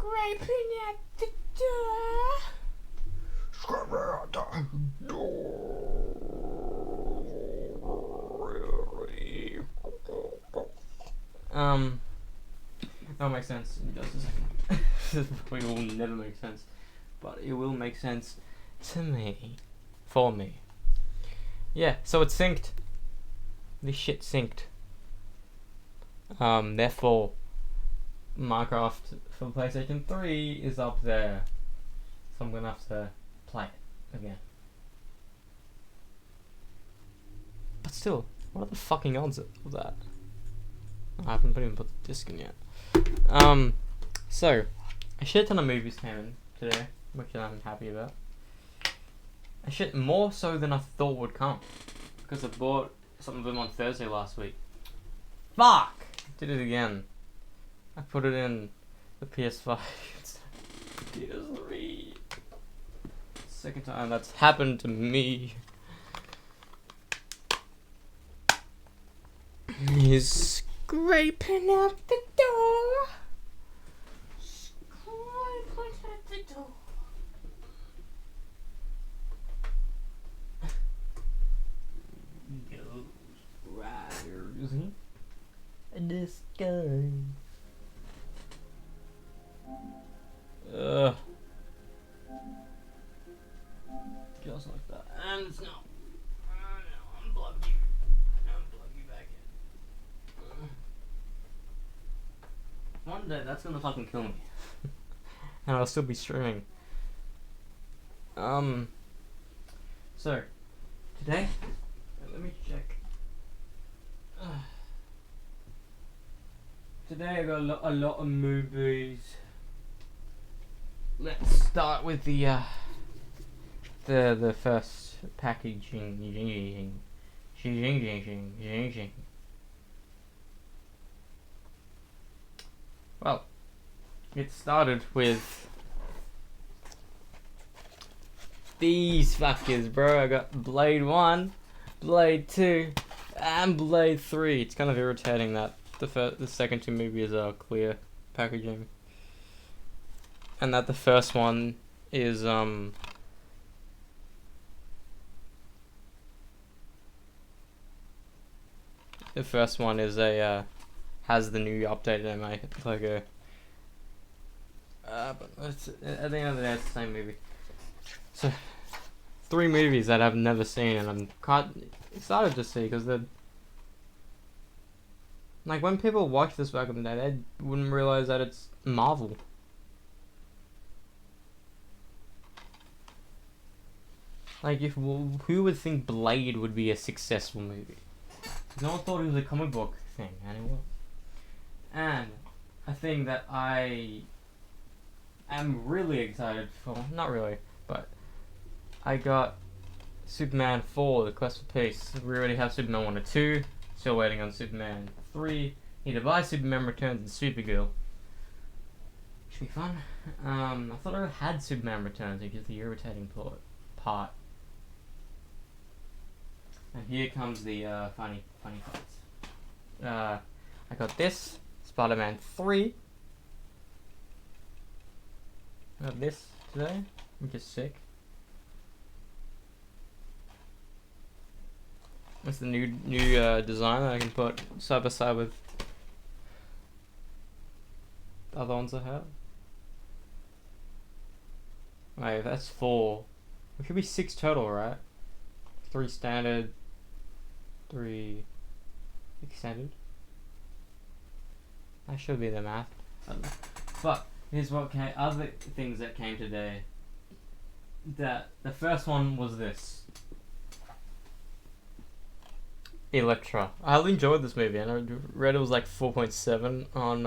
scraping at the door. Scraping at the door. That'll make sense in just a second. This probably will never make sense, but it will make sense to me. For me. Yeah, so it's synced. This shit synced. Therefore, Minecraft for PlayStation 3 is up there. So I'm gonna have to play it again. But still, what are the fucking odds of that? I haven't even put the disc in yet. So, a shit ton of movies came in today, which I'm happy about. A shit more so than I thought would come. Because I bought some of them on Thursday last week. Fuck! Did it again. I put it in the PS5 instead of PS3. Second time that's happened to me. He's scraping out the door. Scraping at the door. Ghost Riders in the sky. Just like that. And it's now. Unplug you. Unplug you back in. One day that's gonna fucking kill me. And I'll still be streaming. So, today, let me check. Today I got a lot of movies. Let's start with the first packaging. Well, it started with these fuckers, bro. I got Blade 1, Blade 2, and Blade 3. It's kind of irritating that the second two movies are clear packaging. And that the first one is, the first one is has the new updated MA logo. But at the end of the day, it's the same movie. So, 3 movies that I've never seen, and I'm quite excited to see, because they're... Like, when people watch this back in the day, they wouldn't realize that it's Marvel. Like, who would think Blade would be a successful movie? No one thought it was a comic book thing, and it was. And a thing that I am really excited for, not really, but I got Superman 4, The Quest for Peace. We already have Superman 1 and 2, still waiting on Superman 3. Need to buy Superman Returns and Supergirl. Should be fun. I thought I had Superman Returns, which is the irritating part. And here comes the funny parts. I got this, Spider-Man 3. I got this today, which is sick. That's the new design that I can put side by side with the other ones I have. Wait, that's 4. It should be 6 total, right? 3 standard, 3 extended. That should be the math. But here's what came. Other things that came today. That the first one was this. Elektra. I really enjoyed this movie, and I read it was like 4.7 on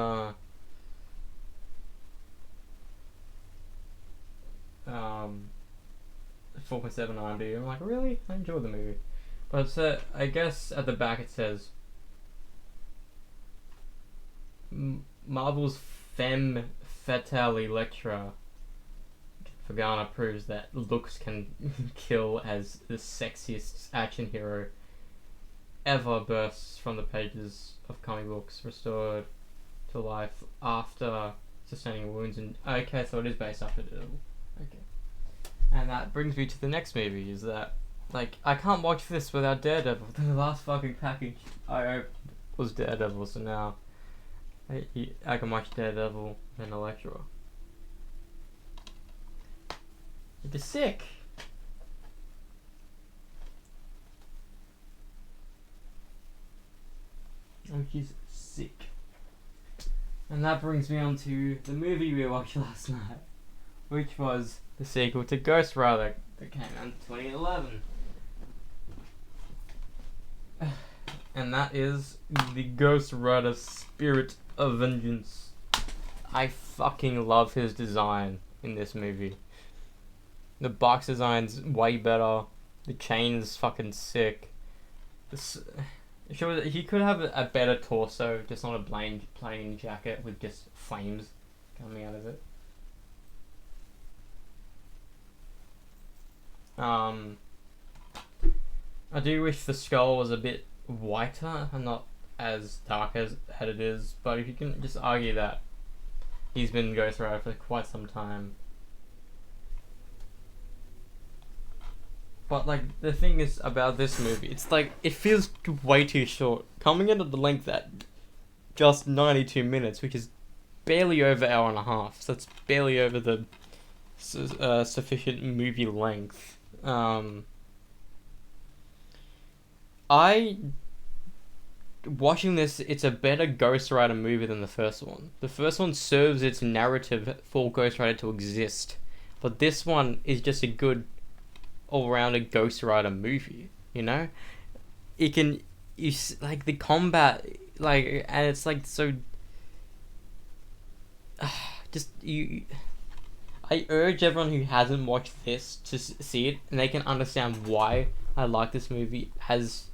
4.7 on IMDb. I'm like, really? I enjoyed the movie. But I guess at the back it says Marvel's femme fatale Elektra Fagana proves that looks can kill as the sexiest action hero ever bursts from the pages of comic books, restored to life after sustaining wounds, and okay, so it is based off of Daredevil. Okay, and that brings me to the next movie. Is that like I can't watch this without Daredevil? The last fucking package I opened was Daredevil, so now I can watch Daredevil and Elektra. It is sick. Which is sick. And that brings me on to the movie we watched last night, which was the sequel to Ghost Rider that came out in 2011. And that is the Ghost Rider Spirit of Vengeance. I fucking love his design in this movie. The box design's way better. The chain's fucking sick. He could have a better torso, just not a plain jacket with just flames coming out of it. I do wish the skull was a bit whiter and not as dark as it is, but if you can just argue that he's been Ghost Rider for quite some time. But like the thing is about this movie, it's like it feels way too short. Coming in at the length at just 92 minutes, which is barely over an hour and a half, so it's barely over the sufficient movie length. Watching this, it's a better Ghost Rider movie than the first one. The first one serves its narrative for Ghost Rider to exist, but this one is just a good all-rounded Ghost Rider movie, you know? Like the combat, like, and it's like so I urge everyone who hasn't watched this to see it, and they can understand why I like this movie as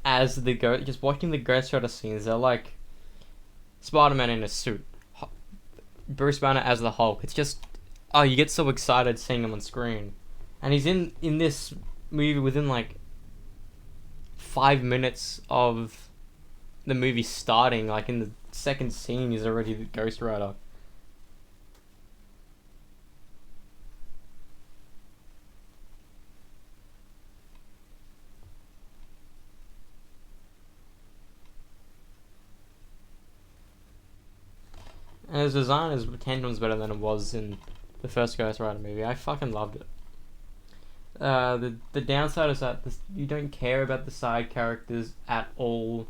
just watching the Ghost Rider scenes. They're like Spider-Man in a suit, Bruce Banner as the Hulk. It's just, oh, you get so excited seeing him on screen. And he's in this movie within like 5 minutes of the movie starting. Like in the second scene, he's already the Ghost Rider. And his design is 10 times better than it was in the first Ghost Rider movie. I fucking loved it. The downside is that you don't care about the side characters at all.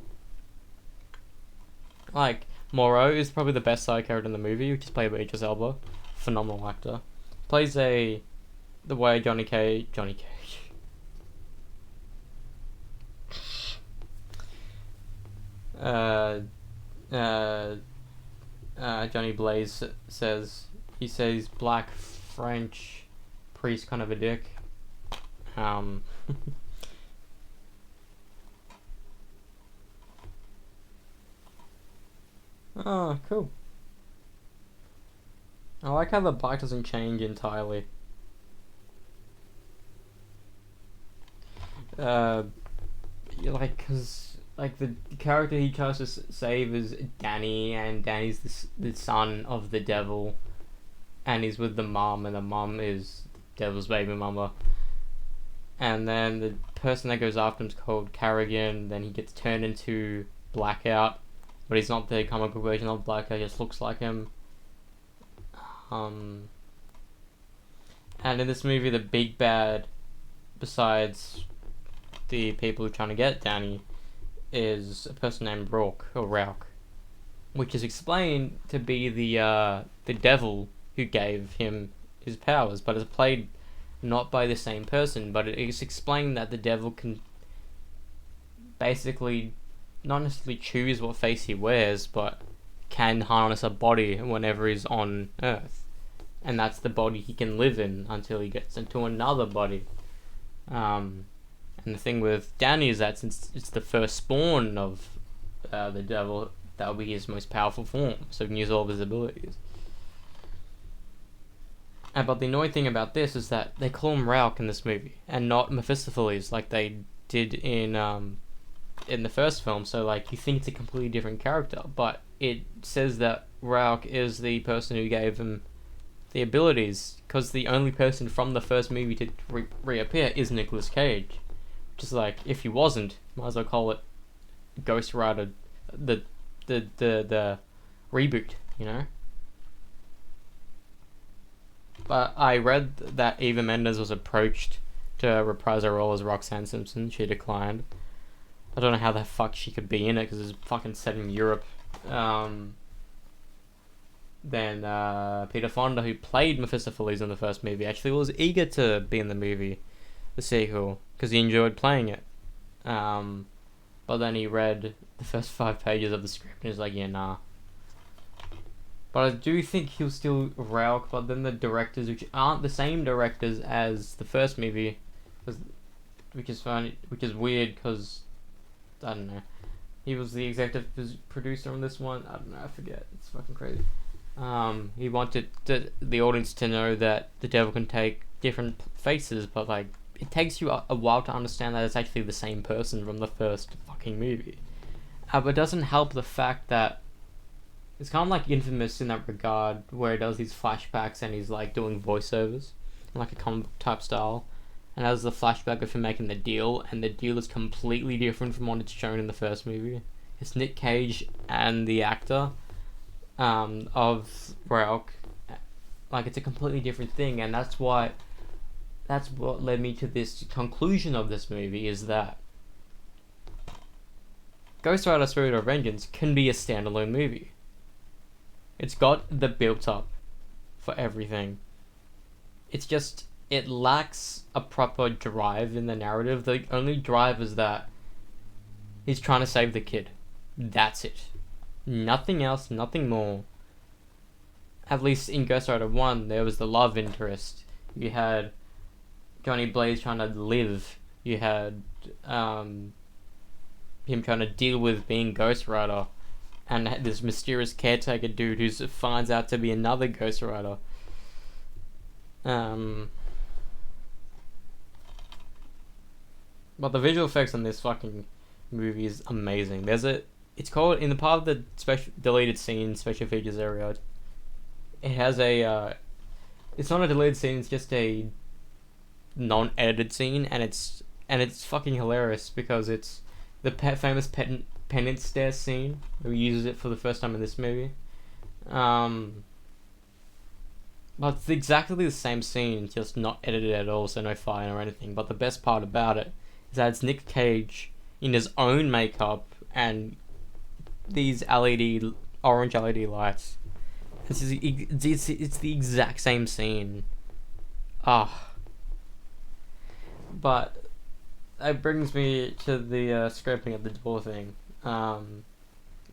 Like, Morrow is probably the best side character in the movie, which is played by Idris Elba. Phenomenal actor. Plays the way Johnny Cage. Johnny Blaze says, he says black French priest kind of a dick. Oh, cool. I like how the bike doesn't change entirely. Cause the character he tries to save is Danny, and Danny's the son of the devil, and he's with the mom, and the mom is devil's baby mama. And then the person that goes after him is called Carrigan. Then he gets turned into Blackout, but he's not the comic book version of Blackout. He just looks like him. And in this movie, the big bad, besides the people who are trying to get Danny, is a person named Rauk, which is explained to be the devil who gave him his powers, but is played not by the same person. But it is explained that the devil can basically not necessarily choose what face he wears, but can harness a body whenever he's on Earth, and that's the body he can live in until he gets into another body. And the thing with Danny is that since it's the first spawn of the devil, that will be his most powerful form, so he can use all of his abilities. But the annoying thing about this is that they call him Rauk in this movie, and not Mephistopheles like they did in the first film. So like you think it's a completely different character, but it says that Rauch is the person who gave him the abilities, because the only person from the first movie to reappear is Nicolas Cage. Just like, if he wasn't, might as well call it Ghost Rider, the reboot, you know. But I read that Eva Mendes was approached to reprise her role as Roxanne Simpson. She declined. I don't know how the fuck she could be in it, because it's fucking set in Europe. Then Peter Fonda, who played Mephistopheles in the first movie, actually was eager to be in the movie, the sequel, because he enjoyed playing it. But then he read the first 5 pages of the script and he's like, yeah, nah. But I do think he'll still Rauch, but then the directors, which aren't the same directors as the first movie, which is funny, which is weird, because, I don't know, he was the executive producer on this one. I don't know, I forget. It's fucking crazy. He wanted the audience to know that the devil can take different faces, but like, it takes you a while to understand that it's actually the same person from the first fucking movie. But it doesn't help the fact that it's kind of like Infamous in that regard, where he does these flashbacks and he's like doing voiceovers, like a comic book type style. And as the flashback of him making the deal, and the deal is completely different from what it's shown in the first movie. It's Nick Cage and the actor of Rauch. Like, it's a completely different thing, and that's what led me to this conclusion of this movie, is that Ghost Rider Spirit of Vengeance can be a standalone movie. It's got the built up for everything. It's just, it lacks a proper drive in the narrative. The only drive is that he's trying to save the kid. That's it. Nothing else, nothing more. At least in Ghost Rider 1, there was the love interest. You had Johnny Blaze trying to live. You had him trying to deal with being Ghost Rider. And this mysterious caretaker dude who finds out to be another Ghost Rider. But the visual effects on this fucking movie is amazing. It's called, in the part of the special deleted scene special features area, it has a it's not a deleted scene, it's just a non-edited scene, and it's fucking hilarious, because it's the famous penance stairs scene, who uses it for the first time in this movie. But it's exactly the same scene, just not edited at all, so no fire or anything. But the best part about it is that it's Nick Cage in his own makeup and these orange LED lights. It's the exact same scene. But that brings me to the scraping at the door thing.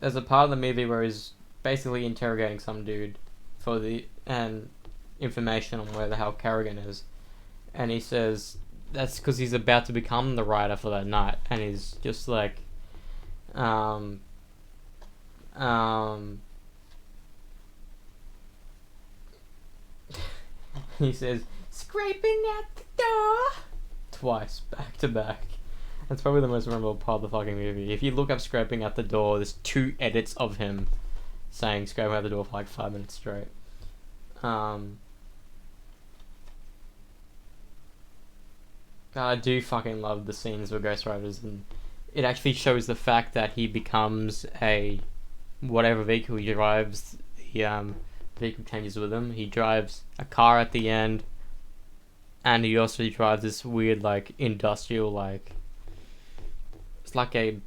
There's a part of the movie where he's basically interrogating some dude for information on where the hell Kerrigan is, and he says that's because he's about to become the writer for that night, and he's just like, he says, "Scraping at the door," twice, back to back. That's probably the most memorable part of the fucking movie. If you look up "Scraping at the door," there's 2 edits of him saying "Scraping at the door" for like 5 minutes straight. I do fucking love the scenes with Ghost Riders, and it actually shows the fact that he becomes whatever vehicle he drives, the vehicle changes with him. He drives a car at the end, and he also drives this weird, like, industrial, like, it's like it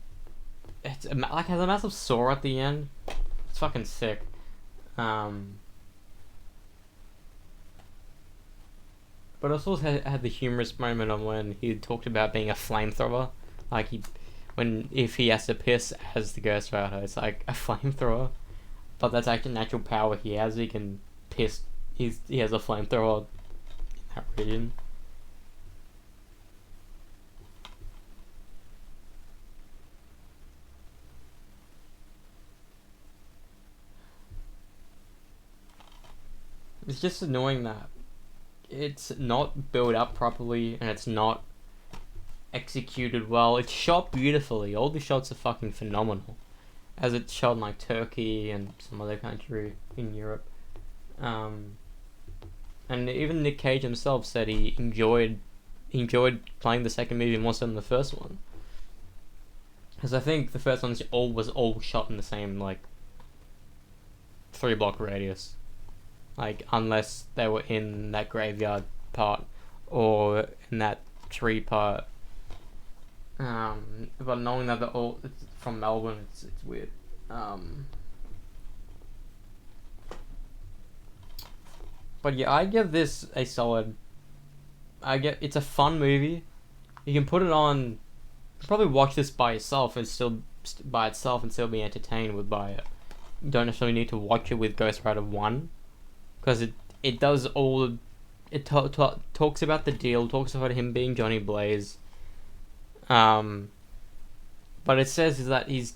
has a massive saw at the end. It's fucking sick. But also had the humorous moment on when he talked about being a flamethrower. Like, if he has to piss as the Ghost Rider, it's like a flamethrower. But that's actually natural power he has. He can piss. He has a flamethrower in that region. It's just annoying that it's not built up properly and it's not executed well. It's shot beautifully. All the shots are fucking phenomenal. as it's shot in like Turkey and some other country in Europe. And even Nick Cage himself said he enjoyed playing the second movie more so than the first one. Because I think the first one was all shot in the same like 3-block radius, like unless they were in that graveyard part or in that tree part. But knowing that they're all from Melbourne, it's weird. But yeah, I give this a solid. It's a fun movie. You can put it on. Probably watch this by yourself and still be entertained by it. You don't necessarily need to watch it with Ghost Rider 1, because it does all. It talks about the deal, talks about him being Johnny Blaze. But it says that he's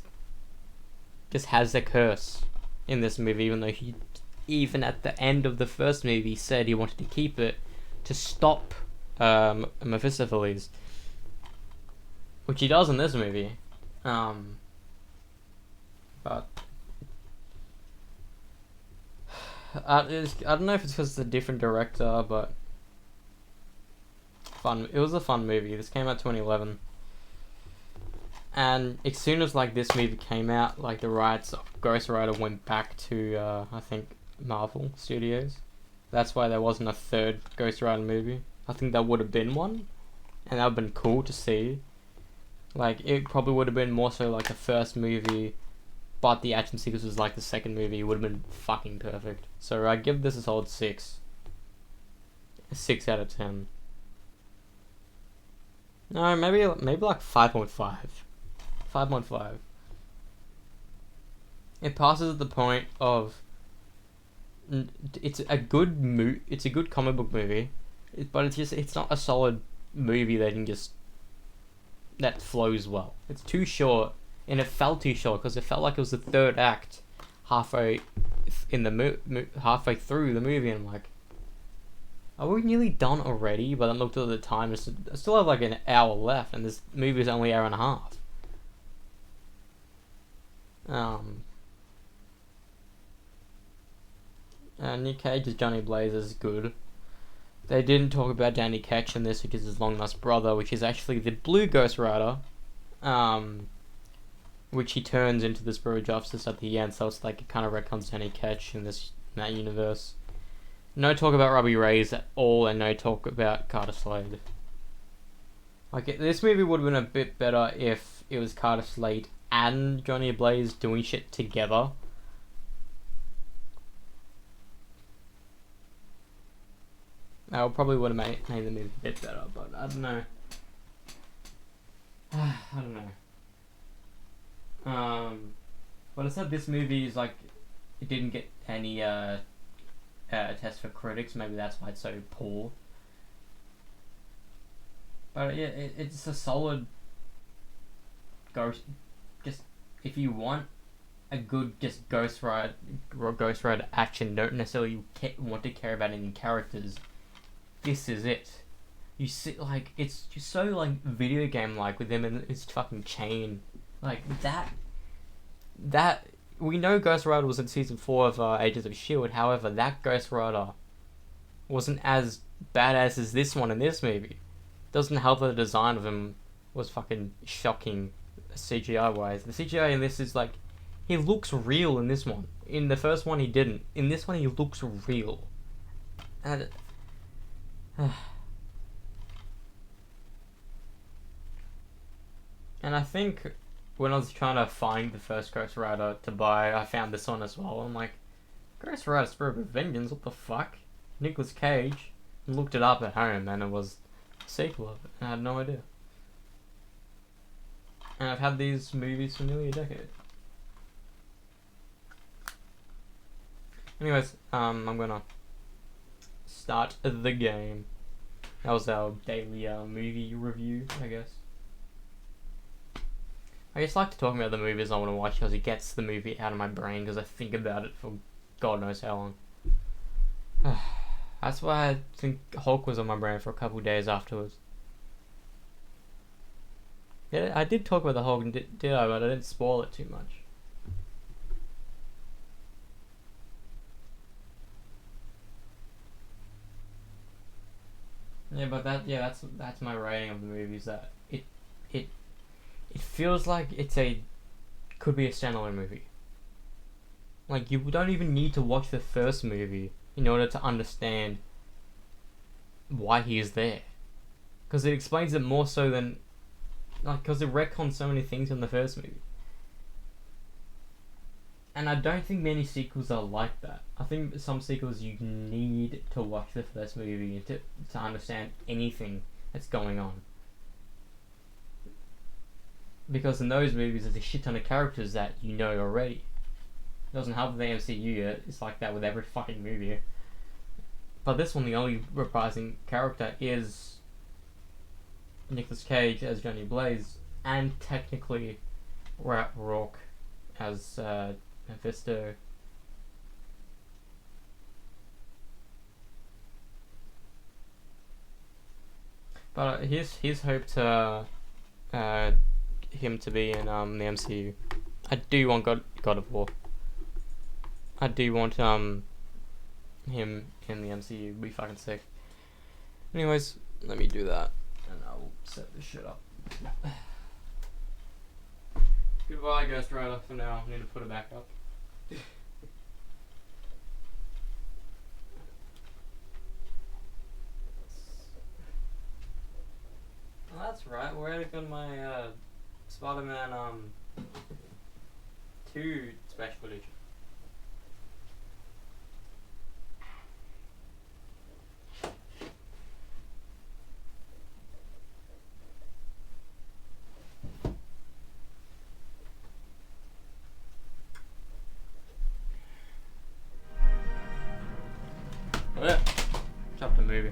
just has a curse in this movie, even though he, even at the end of the first movie, said he wanted to keep it to stop Mephistopheles, which he does in this movie. But I don't know if it's because it's a different director, but fun. It was a fun movie. This came out 2011. And as soon as like this movie came out, like the rights of Ghost Rider went back to I think Marvel Studios. That's why there wasn't a third Ghost Rider movie. I think there would have been one, and that would have been cool to see. Like it probably would have been more so like the first movie, but the action sequence was like the second movie. It would have been fucking perfect. So I give this a solid 6. A 6 out of 10. No, maybe like 5.5. 5.5. It passes at the point of. It's a good comic book movie, but it's not a solid movie that flows well. It's too short, and it felt too short because it felt like it was the third act, halfway through the movie, and I'm like, are we nearly done already? But I looked at the time, I still have like an hour left, and this movie is only an hour and a half. Nick Cage's Johnny Blaze is good. They didn't talk about Danny Ketch in this, which is his long-lost brother, which is actually the Blue Ghost Rider, which he turns into the Spirit of Justice at the end, so it's like it kind of retcons Danny Ketch in that universe. No talk about Robbie Reyes at all, and no talk about Carter Slade. Like, this movie would have been a bit better if it was Carter Slade and Johnny Blaze doing shit together. That probably would have made the movie a bit better, but I don't know. I don't know. But I said this movie is like, it didn't get any test for critics. Maybe that's why it's so poor. But yeah, it's a solid ghost. Just if you want a good just Ghost Rider action, don't necessarily want to care about any characters. This is it. You see, like, it's just so like video game like with him and his fucking chain, like that. We know Ghost Rider was in season 4 of Agents of S.H.I.E.L.D. However, that Ghost Rider wasn't as badass as this one in this movie. Doesn't help that the design of him was fucking shocking, CGI wise. The CGI in this is like, he looks real in this one. In the first one he didn't. In this one he looks real. And and I think when I was trying to find the first Ghost Rider to buy, I found this one as well. I'm like, Ghost Rider Spirit of Vengeance, what the fuck? Nicolas Cage. And looked it up at home, and it was a sequel of it, and I had no idea. And I've had these movies for nearly a decade. Anyways, I'm gonna start the game. That was our daily movie review, I guess. I just like to talk about the movies I want to watch because it gets the movie out of my brain because I think about it for God knows how long. That's why I think Hulk was on my brain for a couple of days afterwards. Yeah, I did talk about the Hulk, did I? But I didn't spoil it too much. Yeah, but that's my rating of the movie. Is that it feels like could be a standalone movie. Like you don't even need to watch the first movie in order to understand why he is there, because it explains it more so than because it retcons so many things in the first movie. And I don't think many sequels are like that. I think some sequels you need to watch the first movie to understand anything that's going on. Because in those movies, there's a shit ton of characters that you know already. It doesn't help with the MCU yet. It's like that with every fucking movie. But this one, the only reprising character is Nicolas Cage as Johnny Blaze, and technically Rourke as Mephisto. But here's hope to him to be in the MCU. I do want God of War. I do want him in the MCU. It'd be fucking sick. Anyways, let me do that, and I'll set this shit up. Goodbye, Ghost Rider. For now, I need to put it back up. Oh, that's right. Where I got my Spider-Man 2 special edition. Oh yeah, chop the movie.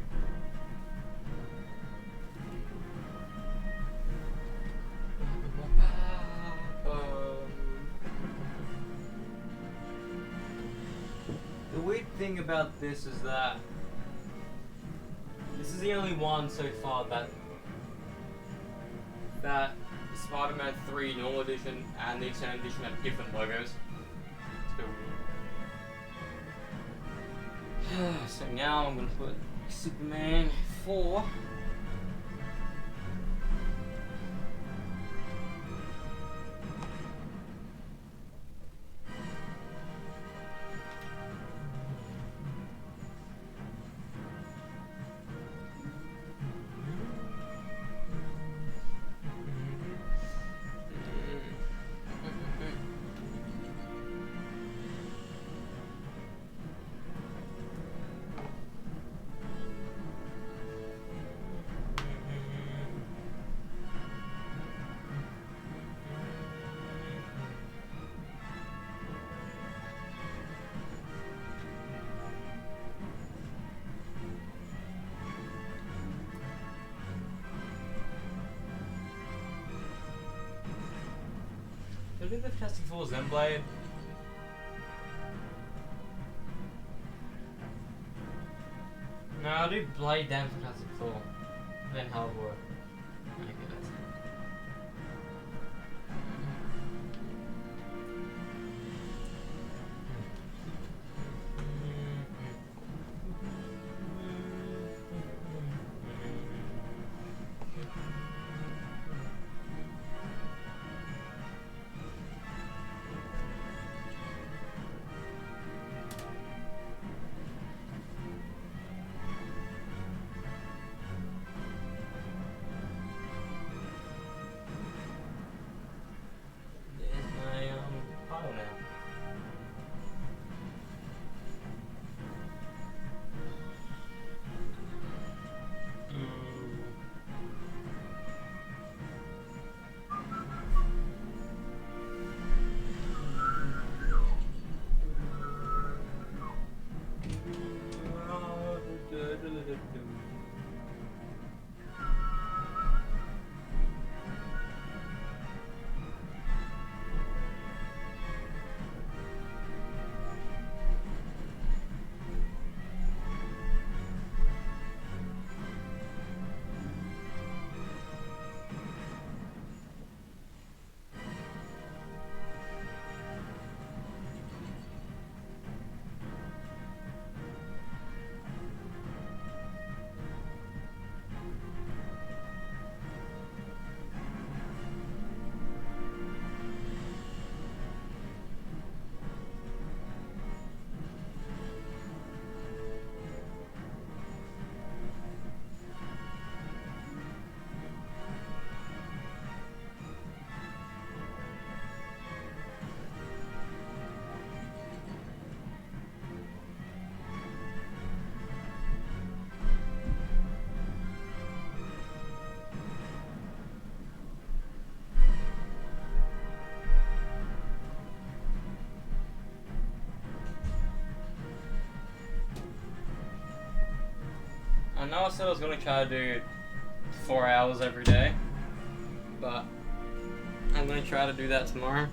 The weird thing about this is that this is the only one so far that Spider-Man 3 normal edition and the extended edition have different logos. It's a bit weird. So now I'm gonna put Superman 4. Could it be the Fantastic Four Zenblade? No, I'll do Blade then Fantastic Four. Then Hellboy. Okay, that's it. know I said I was gonna try to do 4 hours every day, but I'm gonna try to do that tomorrow.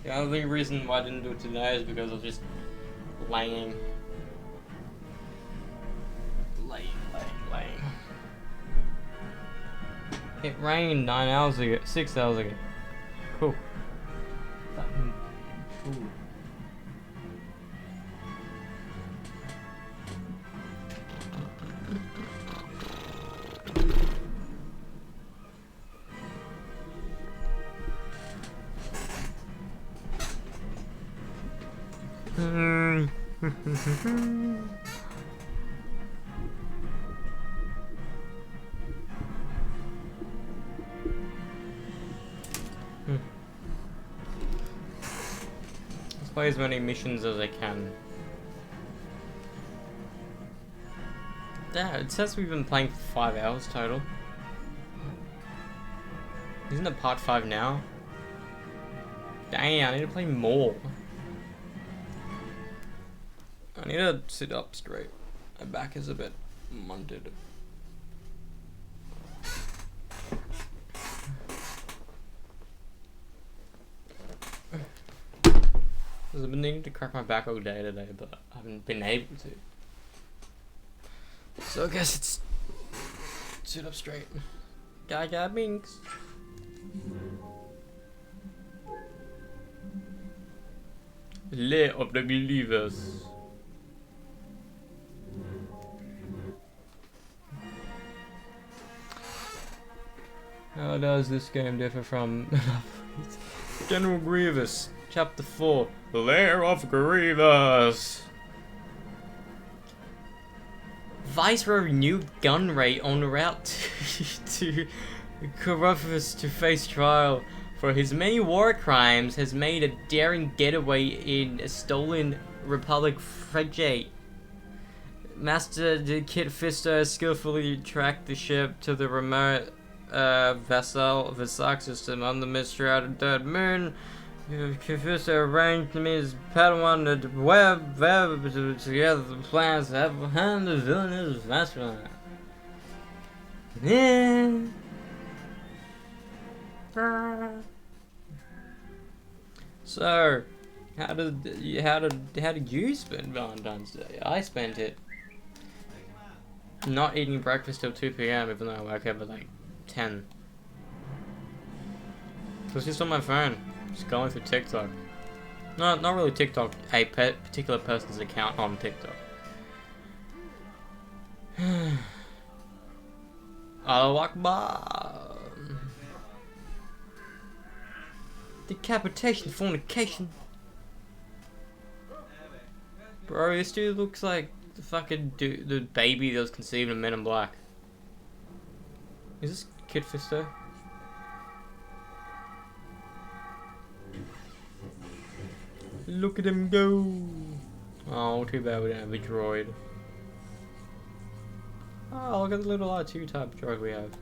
The only reason why I didn't do it today is because I was just laying. It rained 9 hours ago, 6 hours ago. Cool. Fucking cool. Let's play as many missions as I can. Yeah, it says we've been playing for 5 hours total. Isn't it part 5 now? Dang, I need to play more. I need to sit up straight. My back is a bit munted. I've been needing to crack my back all day today, but I haven't been able to. So I guess it's sit up straight. Gaga Binks. Lair of the Believers. How does this game differ from General Grievous, Chapter 4, Lair of Grievous? Viceroy renewed gun rate on route to Carruthers to face trial for his many war crimes has made a daring getaway in a stolen Republic frigate. Master Kit Fisto skillfully tracked the ship to the remote vessel Visak system on the mist-shrouded third moon. Fisto arranged his Padawan to web together the plans to have behind the villainous Vastra. So, how did you spend Valentine's Day? I spent it not eating breakfast till 2 PM, even though I woke up at like 10. So it's just on my phone, just going through TikTok. Not really TikTok, a particular person's account on TikTok. Allahu Akbar. Decapitation, fornication. Bro, this dude looks like the fucking dude, the baby that was conceived in Men in Black. Is this Kid Fisto? Look at him go! Oh, too bad we don't have a droid. Oh, look at the little R2 type droid we have.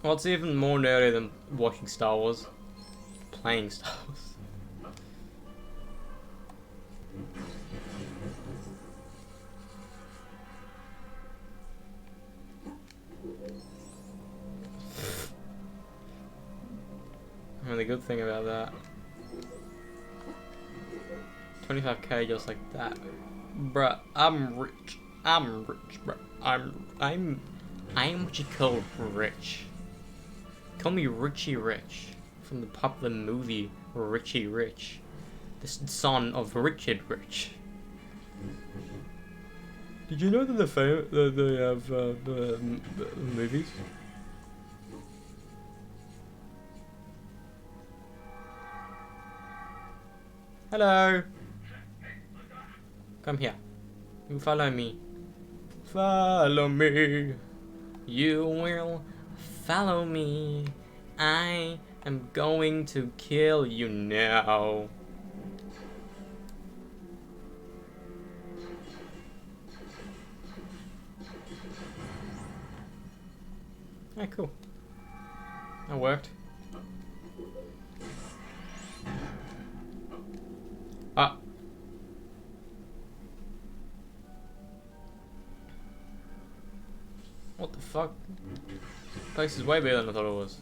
What's even more nerdy than watching Star Wars? Playing Star Wars. I mean, the good thing about that, 25k just like that, bruh. I'm rich. I'm rich, bruh. I'm what you call rich. Call me Richie Rich from the popular movie Richie Rich, the son of Richard Rich. Did you know that they have movies? Hello. Come here. You follow me. Follow me. You will follow me. I am going to kill you now. Alright, cool. That worked. Ah. What the fuck? This place is way bigger than I thought it was.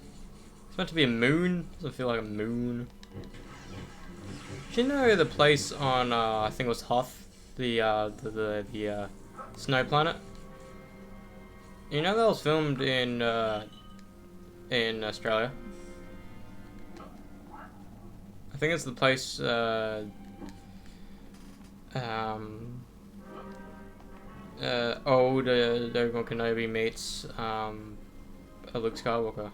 It's meant to be a moon. Doesn't feel like a moon. Do you know the place on I think it was Hoth, the snow planet? You know that was filmed in Australia. I think it's the place old Obi-Wan Kenobi meets Luke Skywalker.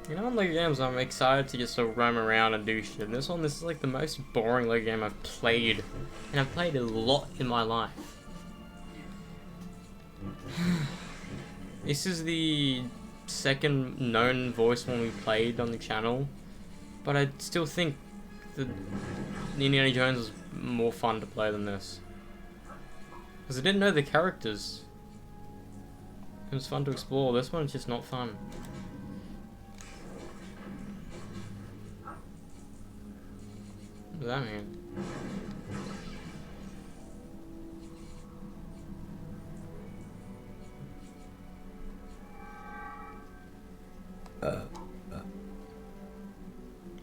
You know, in Lego games, I'm excited to just sort of roam around and do shit. This is like the most boring Lego game I've played. And I've played a lot in my life. This is the second known voice one we played on the channel. But I still think that Indiana Jones was more fun to play than this. Because I didn't know the characters. It was fun to explore. This one's just not fun. What does that mean?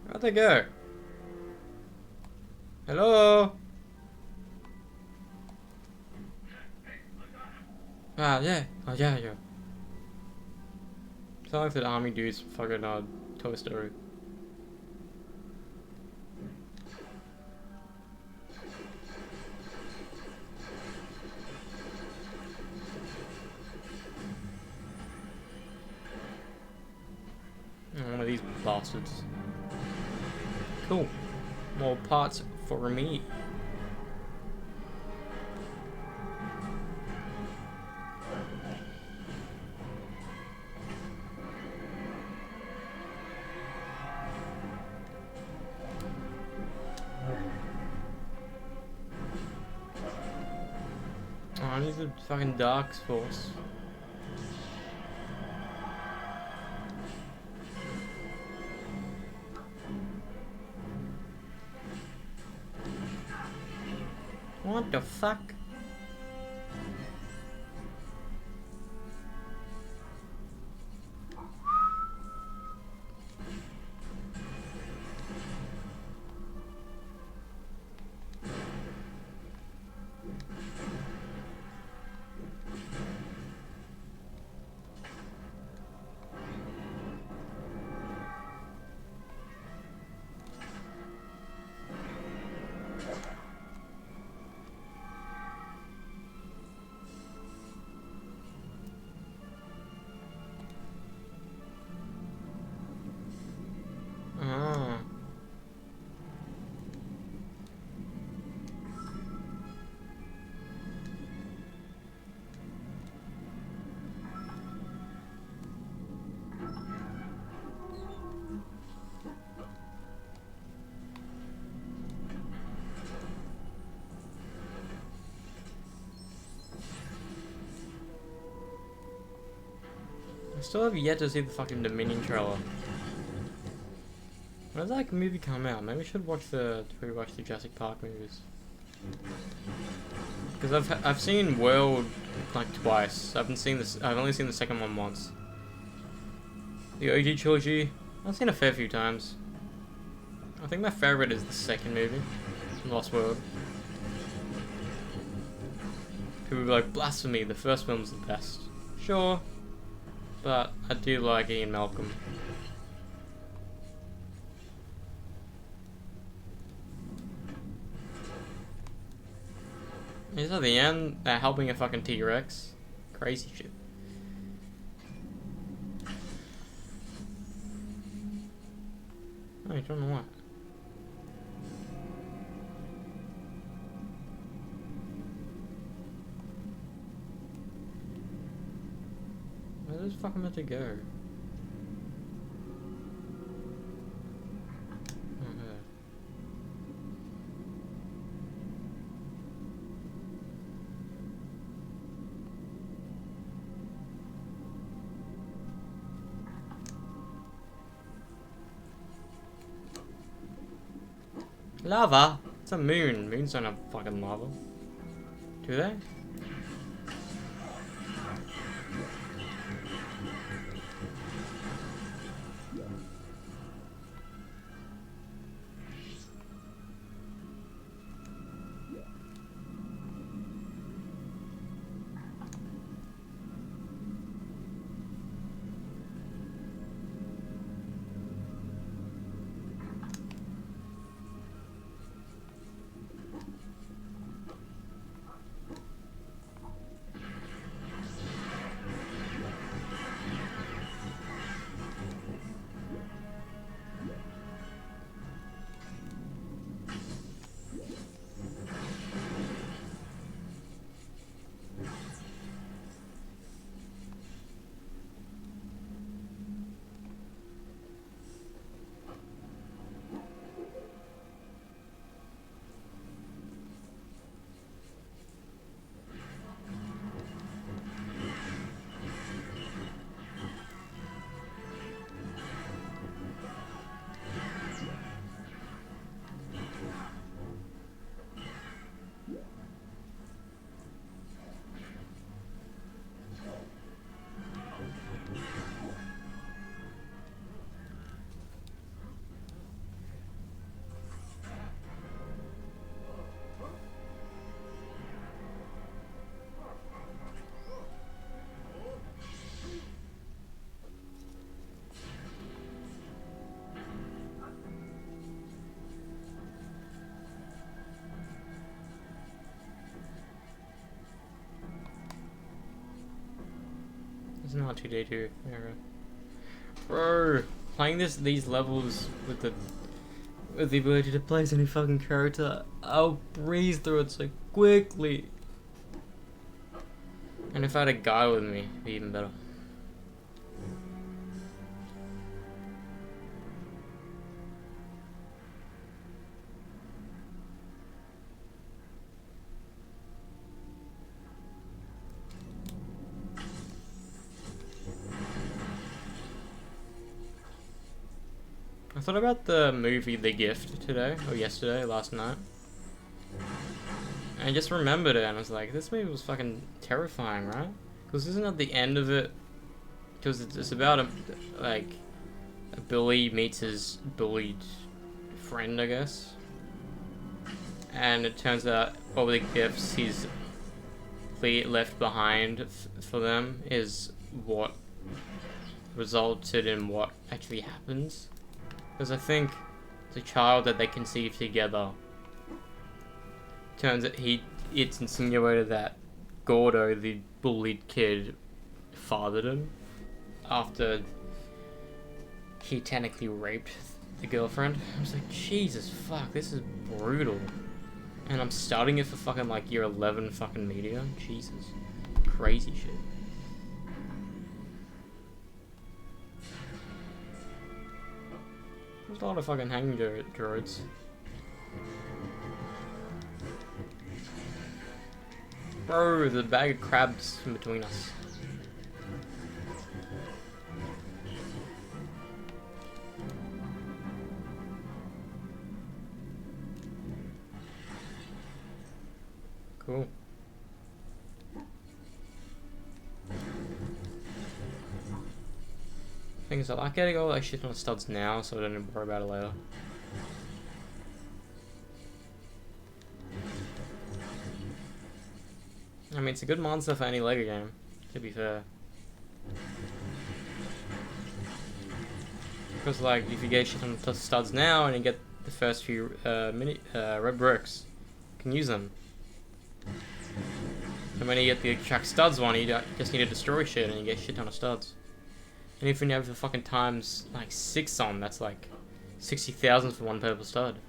Where'd they go? Hello? Ah, yeah. Oh, yeah. Sound like the army dudes from fucking Toy Story. One of these bastards. Cool. More parts for me. Oh, I need the fucking Dark Force. What the fuck? Ah. I still have yet to see the fucking Dominion trailer. When does that movie come out? Maybe we should rewatch the Jurassic Park movies. Because I've seen World like twice. I've only seen the second one once. The OG trilogy, I've seen a fair few times. I think my favorite is the second movie, Lost World. People be like, blasphemy, the first film's the best. Sure, but I do like Ian Malcolm. Is at the end, they're helping a fucking T-Rex. Crazy shit. I don't know what. Where Where's the fuck am I meant to go? Okay. Lava? It's a moon. Moons don't have fucking lava. Do they? It's not 2D2 era. Bro, playing these levels with the ability to place any fucking character, I'll breeze through it so quickly. And if I had a guy with me, it'd be even better. I thought about the movie The Gift today, or yesterday, last night. And I just remembered it, and I was like, this movie was fucking terrifying, right? Because isn't at the end of it, because it's about a bully meets his bullied friend, I guess. And it turns out all the gifts he's left behind for them is what resulted in what actually happens. Because I think the child that they conceived together, turns out it's insinuated that Gordo, the bullied kid, fathered him after he technically raped the girlfriend. I was like, Jesus fuck, this is brutal. And I'm studying it for fucking like year 11 fucking media. Jesus. Crazy shit. There's a lot of fucking hanging droids. Bro, there's a bag of crabs in between us. Cool. Thing is, I like getting all that shit on the studs now, so I don't need to worry about it later. I mean, it's a good monster for any LEGO game, to be fair. Because, like, if you get shit on the studs now and you get the first few red bricks, you can use them. And when you get the track studs one, you just need to destroy shit and you get shit ton of studs. And if you have the fucking times like 6 on, that's like 60,000 for one purple stud.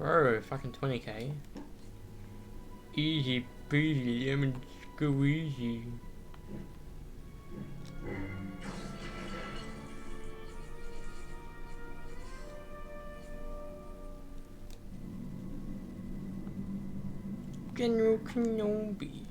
Bro, fucking 20k. Easy peasy, lemon squeezy. General Kenobi.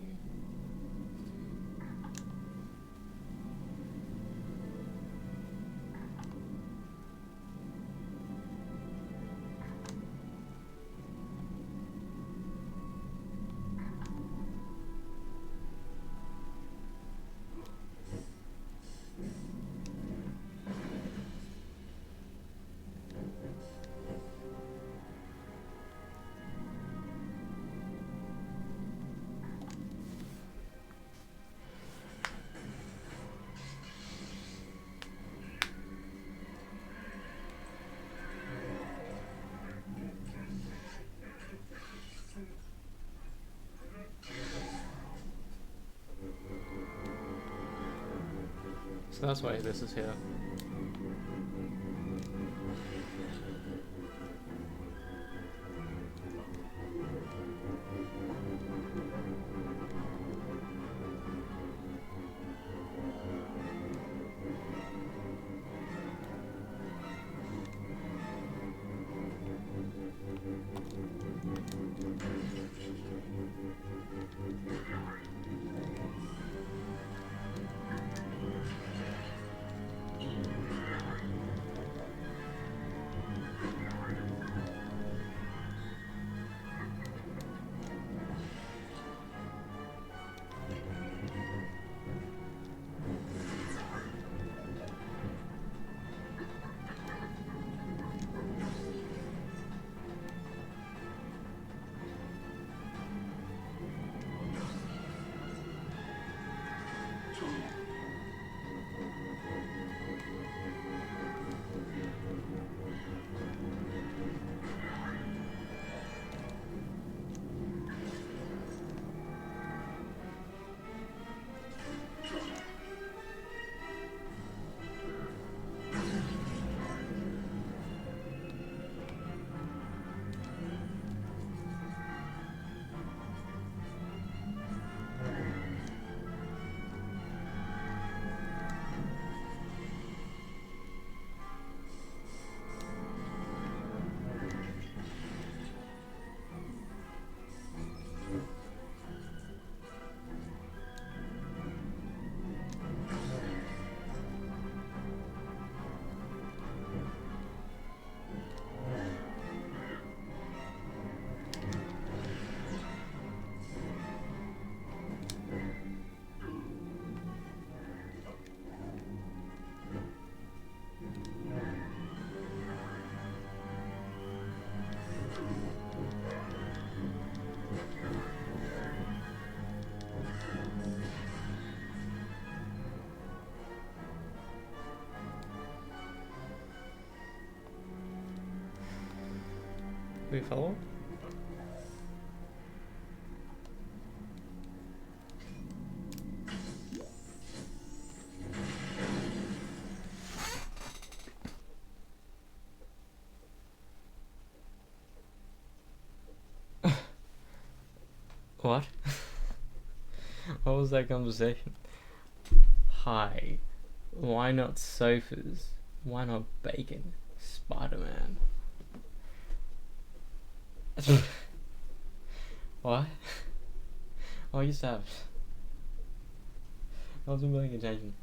So that's why this is here. We follow? What? What was that conversation? Hi. Why not sofas? Why not bacon? Spider-Man. What? Oh, you stopped. I wasn't paying attention.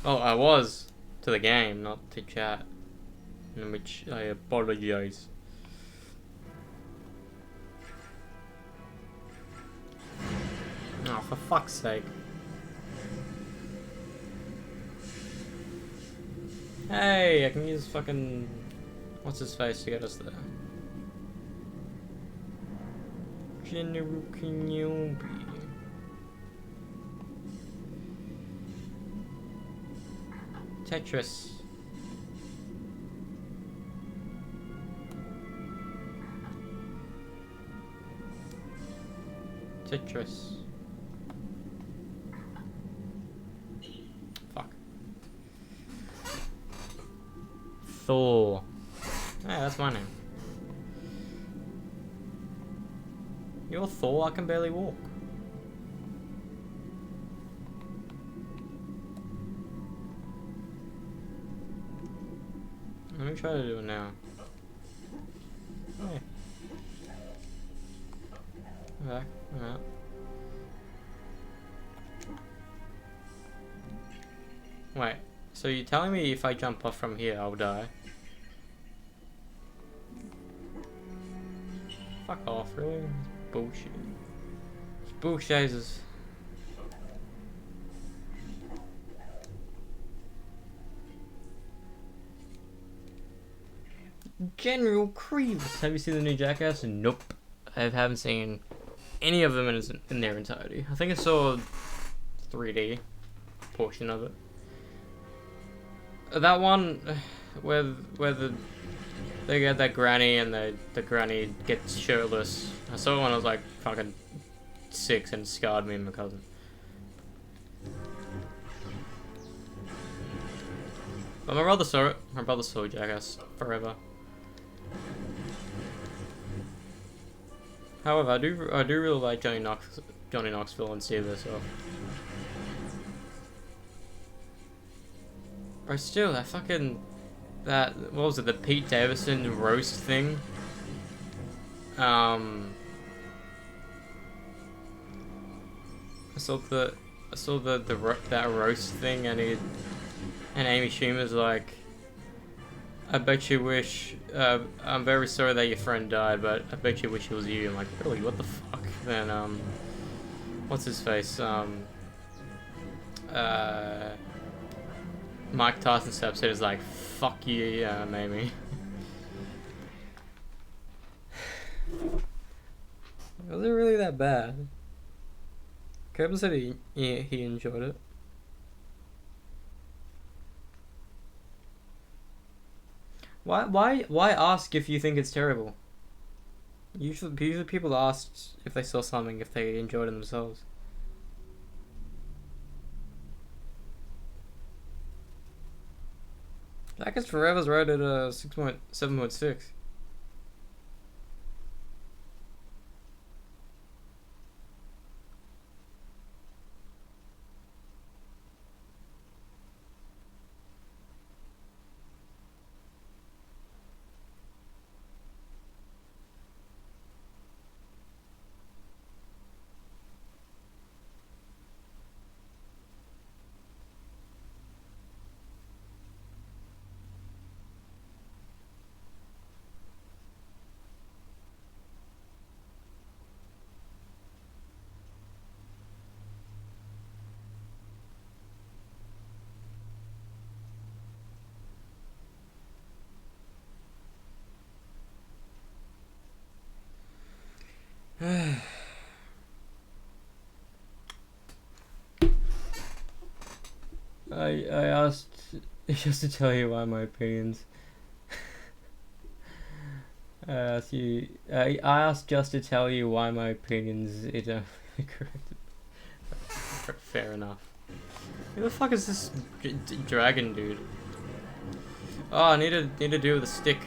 Oh, I was to the game, not to chat. In which I apologize. Oh, for fuck's sake. Hey, I can use fucking... What's his face to get us there? General Kenobi. Tetris. Tetris. Fuck. Thor. Yeah, that's my name. You're Thor, I can barely walk. Let me try to do it now. Hey. I'm back. I'm out. Wait, so you're telling me if I jump off from here, I'll die? Fuck off, really? It's bullshit. It's bullshit. General Grievous. Have you seen the new Jackass? Nope. I haven't seen any of them in their entirety. I think I saw 3D portion of it. That one where they get that granny and the granny gets shirtless. I saw it when I was like fucking 6 and it scarred me and my cousin. But my brother saw it. My brother saw Jackass forever. However, I do really like Johnny Knoxville and Steve Urkel. But still, that what was it? The Pete Davidson roast thing. I saw that roast thing, and Amy Schumer's like, I bet you wish, I'm very sorry that your friend died, but I bet you wish it was you. I'm like, really, what the fuck? Then, what's his face? Mike Tyson steps in, is like, fuck you, yeah, maybe. Was it really that bad? Kevin said he enjoyed it. Why ask if you think it's terrible? Usually people ask if they saw something if they enjoyed it themselves. Jackass Forever's rated 7.6. I asked just to tell you why my opinions. I asked just to tell you why my opinions corrected. Fair enough. Who the fuck is this dragon dude? Oh, I need to do with a stick.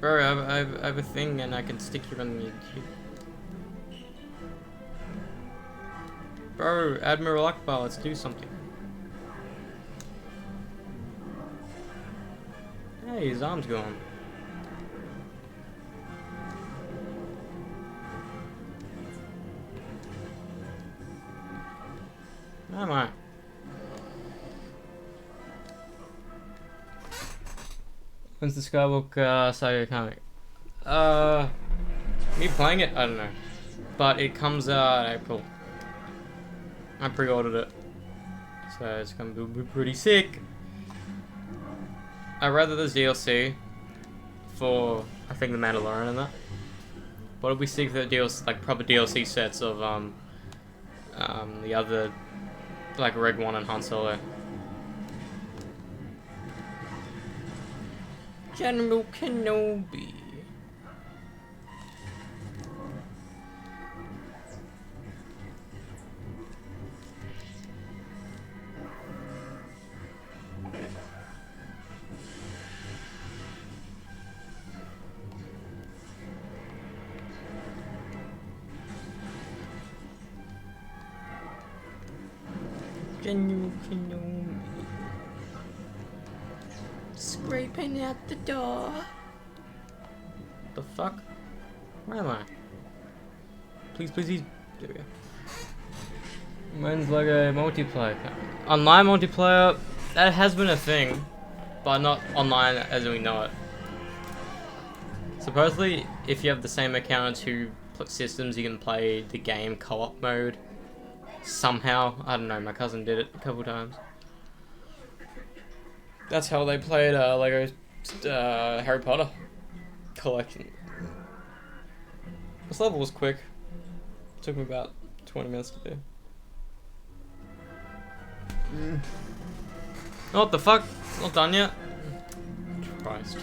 Bro, I have a thing and I can stick you on the... Bro, Admiral Akbar, let's do something. Hey, his arm's gone. Am I? When's the Skywalker saga coming? Me playing it? I don't know. But it comes out in April. I pre-ordered it. So it's gonna be pretty sick. I'd rather there's DLC for, I think, The Mandalorian and that. What if we see the DLC, like proper DLC sets of the other, like Rogue One and Han Solo. General Kenobi. Can you know me? Scraping at the door. The fuck? Where am I? Please, please, please. There we go. Mine's like a multiplayer. Online multiplayer, that has been a thing, but not online as we know it. Supposedly, if you have the same account as two systems, you can play the game co-op mode. Somehow, I don't know, my cousin did it a couple times. That's how they played Lego Harry Potter collection. This level was quick. It took me about 20 minutes to do. Oh, what the fuck? Not done yet? Christ.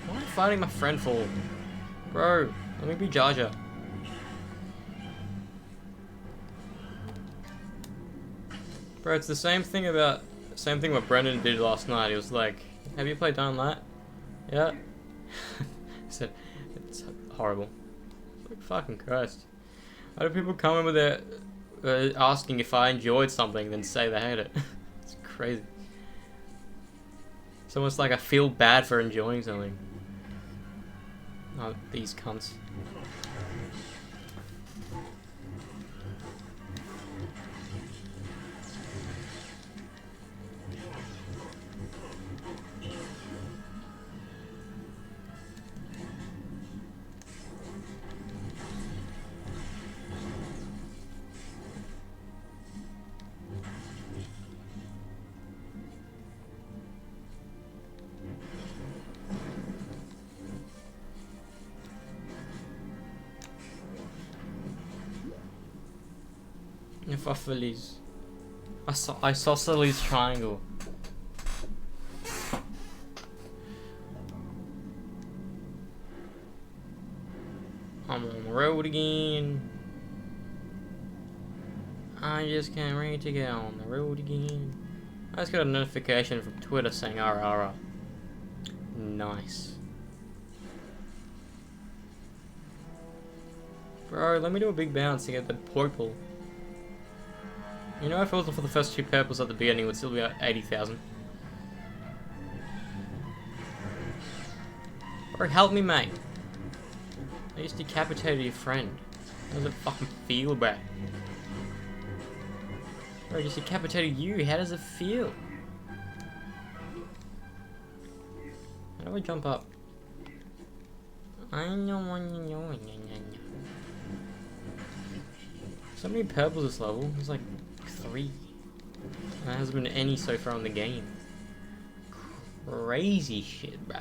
What am I fighting my friend for? Bro, let me be Jar Jar. Bro, it's the same thing what Brendan did last night. He was like, have you played Dying Light? Yeah? He said, it's horrible. Like, fucking Christ. Why do people come in with their asking if I enjoyed something then say they hate it? It's crazy. It's almost like I feel bad for enjoying something. Oh, these cunts. Isosceles. Isosceles triangle. I'm on the road again. I just can't wait to get on the road again. I just got a notification from Twitter saying RR. Nice. Bro, let me do a big bounce to get the purple. You know, if it wasn't for the first two purples at the beginning, it would still be at 80,000. Bro, help me, mate. I just decapitated your friend. How does it fucking feel, bro? Bro, I just decapitated you. How does it feel? How do I jump up? I know. So many purples this level. There's like 3. There hasn't been any so far in the game. Crazy shit, bruh.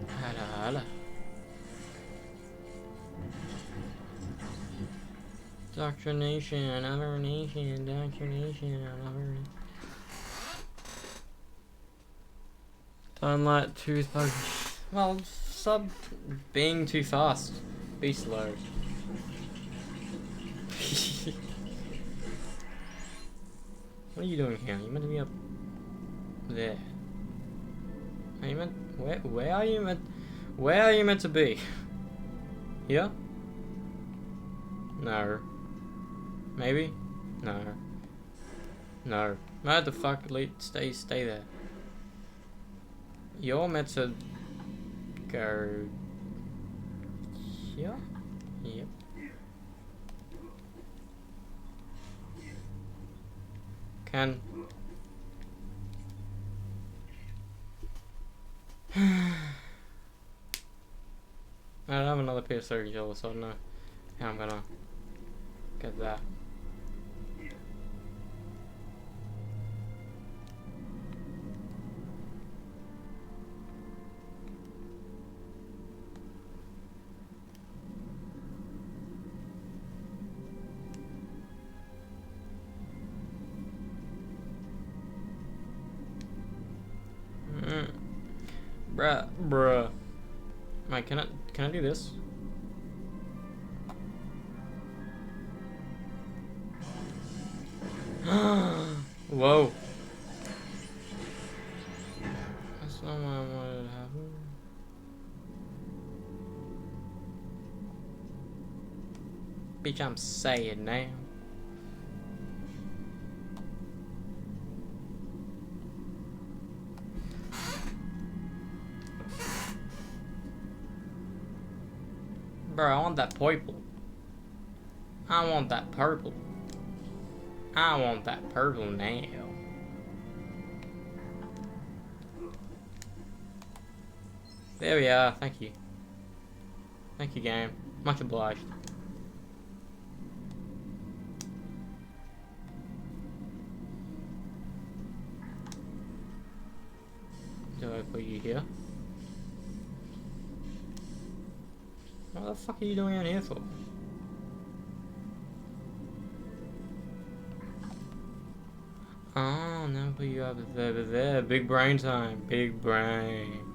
Hala. Doctrination, another nation, indoctrination, another. Don't let too bug. Well, sub being too fast. Be slow. What are you doing here? You meant to be up there. Are you meant? Where are you meant? Where are you meant to be? Here? No. Maybe? No. No. Where the fuck? Stay there. You're meant to go here? Yep. Can I don't have another PS3 controller, so I don't know how I'm gonna get that. Bruh. Mate, can I do this? Whoa. Bitch, I'm saying now. Bro, I want that purple. I want that purple. I want that purple now. There we are, thank you. Thank you, game. Much obliged. Do I put you here? What the fuck are you doing out here for? Oh, now put you over there. Big brain time. Big brain.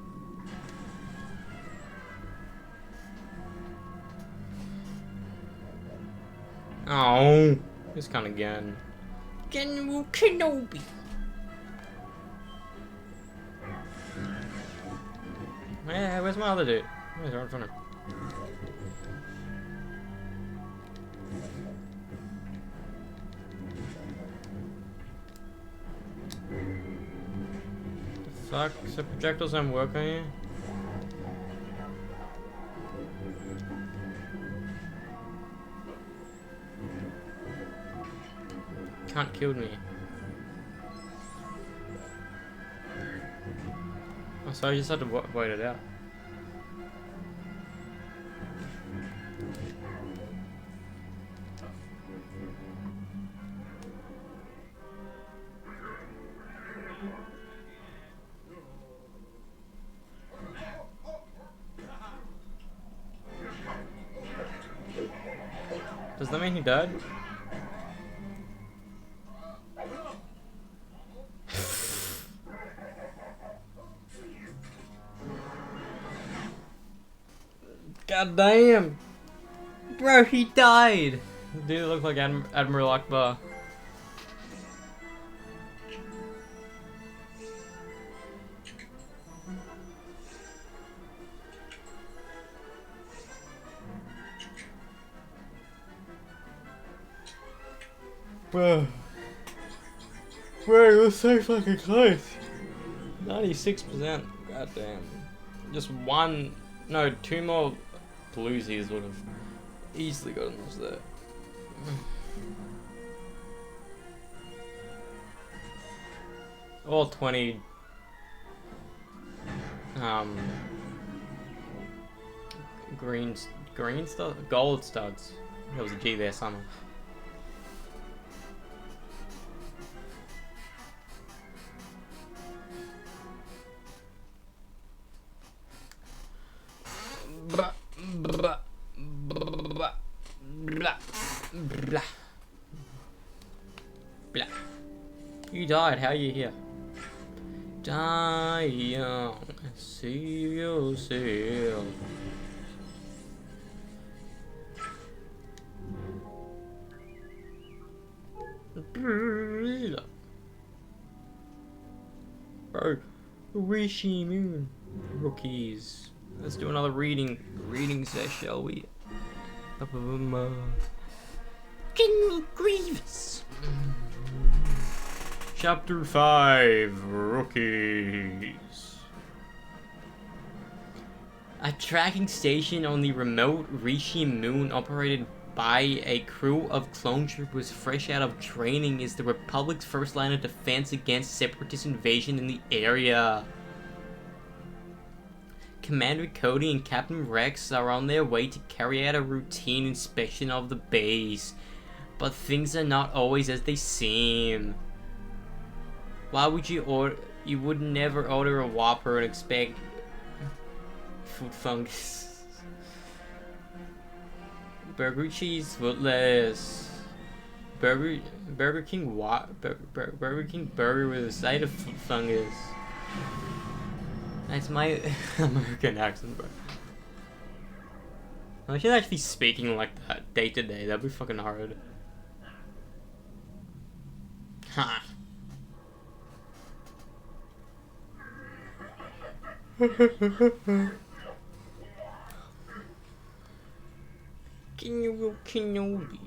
Oh, this kind of gun. General Kenobi. Yeah, where's my other dude? Where's right in front of him? The fuck? So projectiles don't work on you? Can't kill me. Oh, so I just had to wait it out. Does that mean he died? God damn! Bro, he died! Dude look like Admiral Akbar. Bro, it was so fucking close. 96%. God damn. Just one, no, two more bluesies would have easily gotten us there. All 20 green stuff, gold studs. There was a G there somewhere. Blah, blah, blah, blah, blah, blah. You died, how are you here? Die young, save yourself. Bro, Rishi Moon. Rookies. Let's do another reading session, shall we? General Grievous. Chapter 5, Rookies. A tracking station on the remote Rishi Moon operated by a crew of clone troopers fresh out of training is the Republic's first line of defense against separatist invasion in the area. Commander Cody and Captain Rex are on their way to carry out a routine inspection of the base, but things are not always as they seem. Why would you would never order a Whopper and expect food fungus? Burger cheese, footless. Burger King Burger King burger with a side of food fungus. That's my American accent, bro. I should actually speaking like that day to day. That'd be fucking hard. Ha. Can you Obi-Wan Kenobi.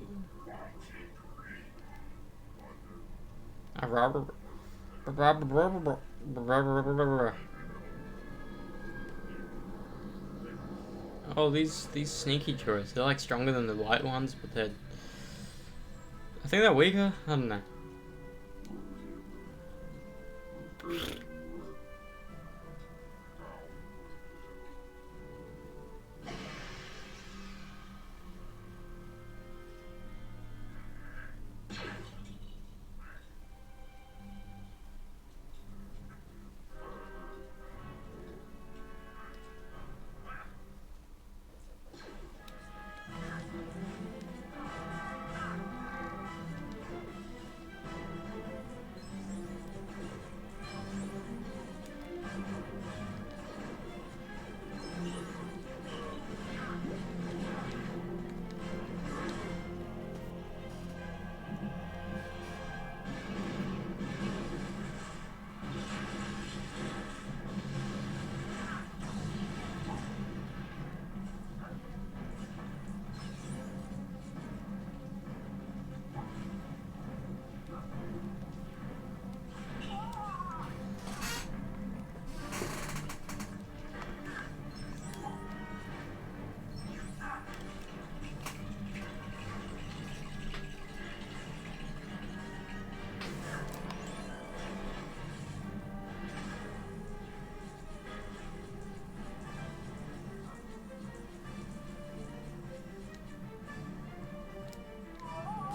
Oh, these sneaky turrets, they're like stronger than the white ones, but they're... I think they're weaker? I don't know.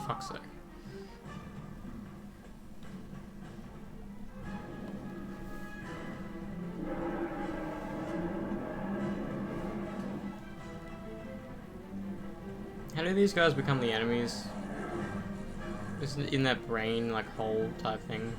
Fuck's sake. How do these guys become the enemies? Is it in that brain, like, hole type thing?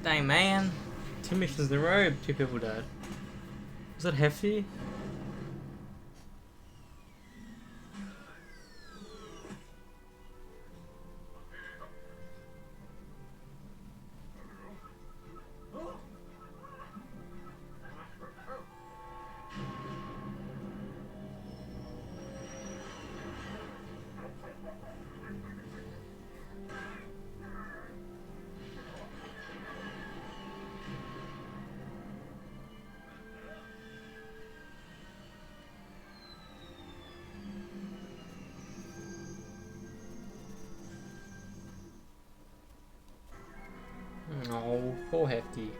Dang, man. 2 missions in a row, 2 people died. Was that Hefty? Oh, poor Hefty.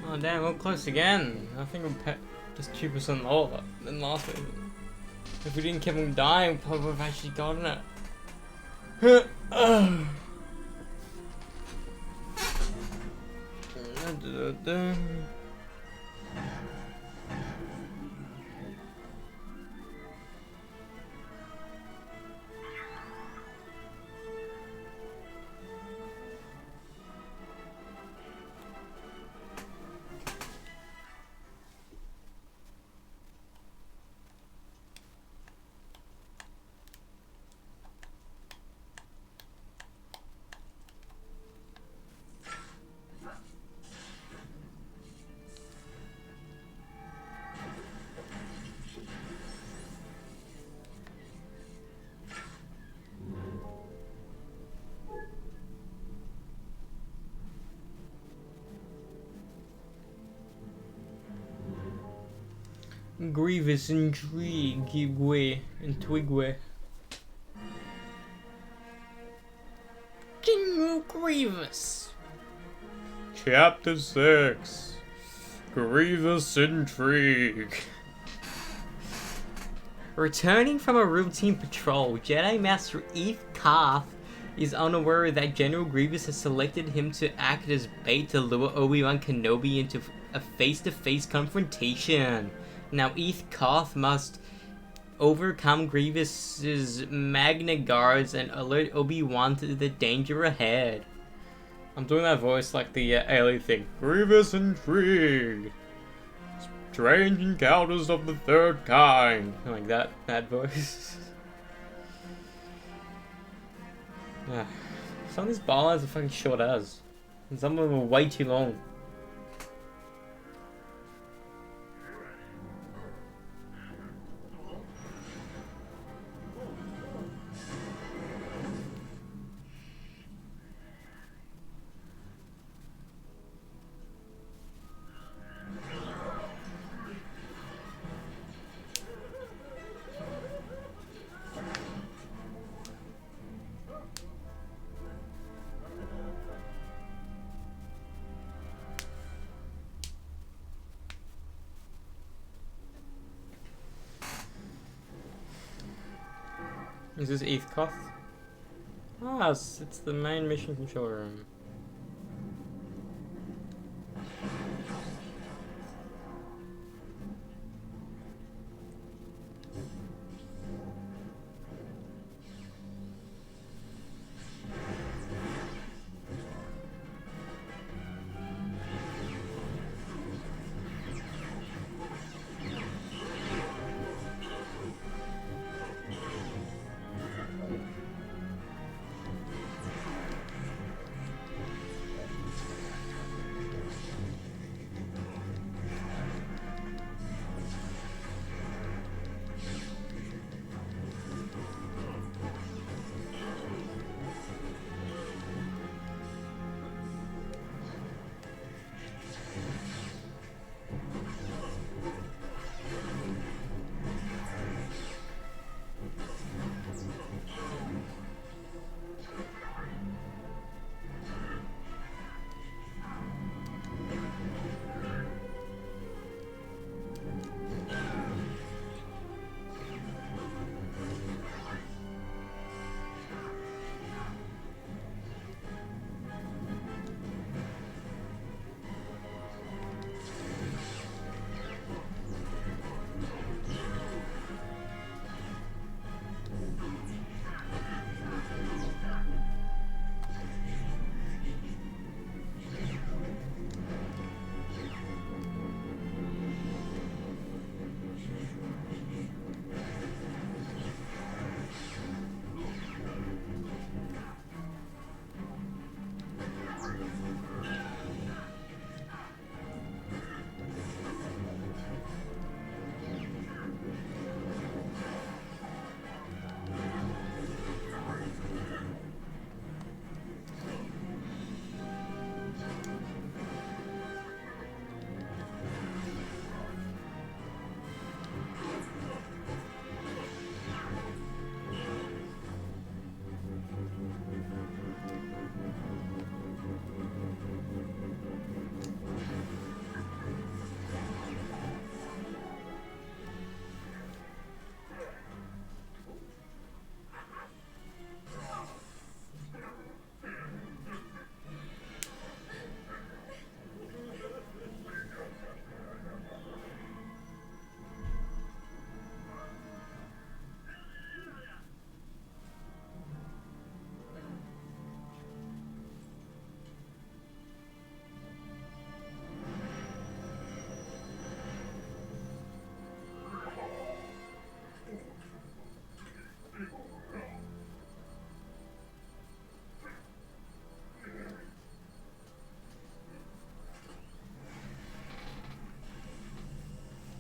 Oh damn, we're close again. I think we're just 2% lower than last week. If we didn't keep on dying, we probably would have actually gotten it. Grievous Intrigue and Twigwe. General Grievous. Chapter 6. Grievous Intrigue. Returning from a routine patrol, Jedi Master Eve Karth is unaware that General Grievous has selected him to act as bait to lure Obi-Wan Kenobi into a face-to-face confrontation. Now Eve Karth must overcome Grievous's Magna Guards and alert Obi-Wan to the danger ahead. I'm doing that voice like the alien thing. Grievous Intrigue. Strange encounters of the third kind. Like that voice. Some of these bylines are fucking short as. And some of them are way too long. Is this Eve Karth? Ah, it's the main mission control room.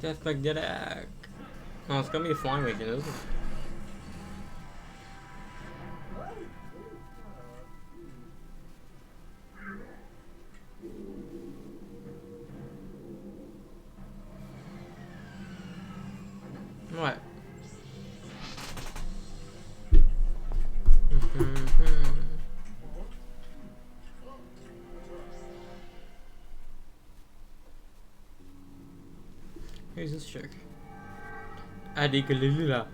Deathback Dedak. Oh, it's gonna be a flying weekend, isn't it? What? Who's this chick? Adikalila.